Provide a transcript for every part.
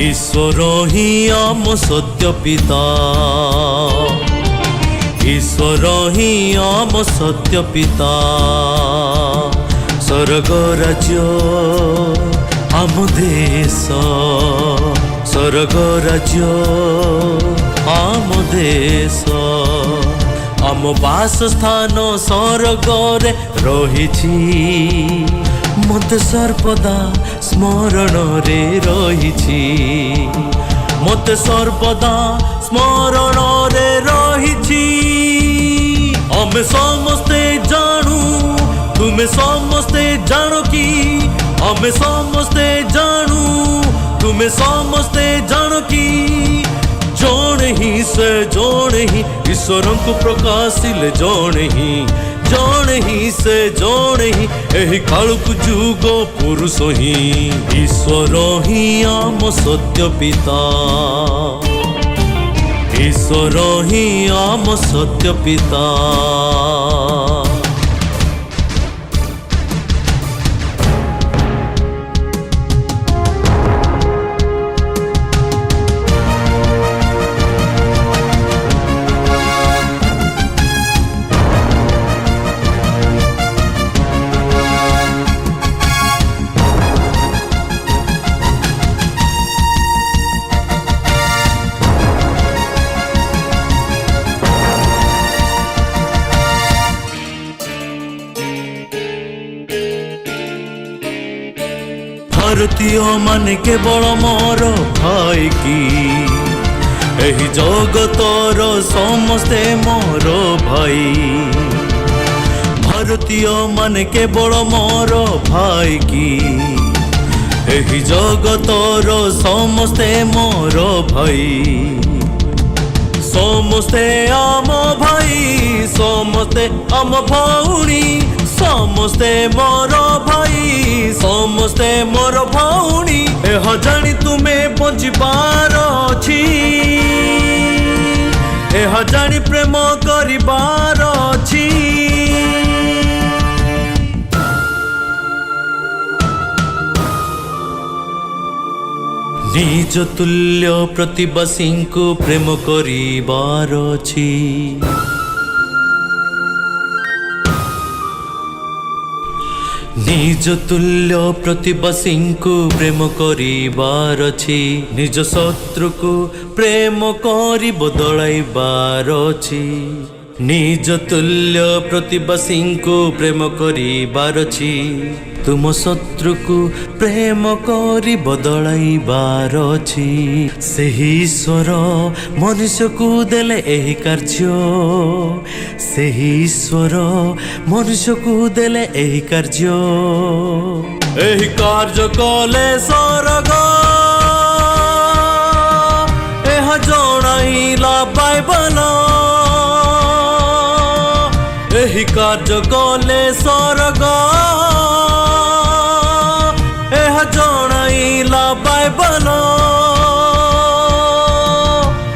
ईश्वर ही आम सत्य पिता, ईश्वर ही आम सत्य पिता। स्वर्ग राज्य आम देश, स्वर्ग राज्य आम देश। आम बासस्थान स्वर्ग रे रहिछि, मते सर्वदा स्मरण रे रहिछि, मते सर्वदा स्मरण रे रहिछि। आमे समस्ते जानू, तुमे समस्ते जानो कि आमे समस्ते जानू, तुमे समस्ते जानो कि जौन ही से जौन ही ईश्वर को प्रकाशिले जौन ही से जौन ही एही कालकु जुग पुरुष ही। ईश्वर ही आम सत्य पिता, ईश्वर ही आम सत्य पिता। भारतीय मान केवल मोर भाई की, एही जगतर समस्ते मोर भाई। भारतीय मान केवल मोर भाई की, एही जगतर समस्ते मोर भाई। समस्ते आम भाई, समस्ते आम भौणी, समस्ते मोर भाई, समस्ते मोर भौणी। एह जानी तुमे बंचिबार अछि, एह जानी प्रेम करिबार अछि। निज तुल्य प्रतिबासी को प्रेम करिबार अछि। निज तुल्य प्रतिबासी को प्रेम करिबार अछि। निज शत्रु को प्रेम करि बदलाइबार अछि। निज तुल्य प्रतिबासी को प्रेम करिबार अछि। तुम शत्रु को प्रेम करि बदलाइबार अछि। सेही ईश्वर मनुष्य को देले एही कार्य, सेही ईश्वर मनुष्य को देले एही कार्य। एही कार्य कले स्वर्ग एह जणाइला बाइबल। एही कार्य कले स्वर्ग एह जणाइला बाइबल।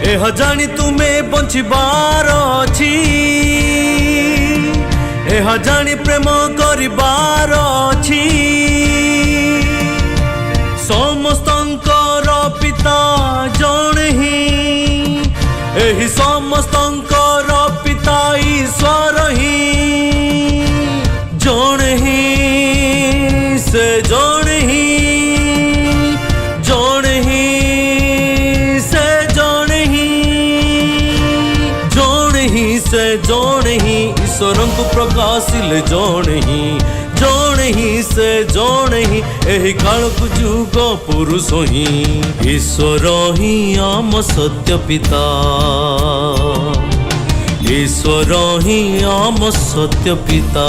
एह जानी तुमे बंचिबार अछि, एह जानी प्रेम करिबार अछि। समस्तंकर पिता जौन ही, एही समस्तंकर पिता ईश्वर ही। जौन ही से जौन ही, जौन ही से जौन ही, जौन ही से जौन ही ईश्वर को प्रकाशिले जौन ही से जौन ही एही कालकु जुग पुरुष ही। ईश्वर ही आम सत्य पिता, ईश्वर ही आम सत्य पिता।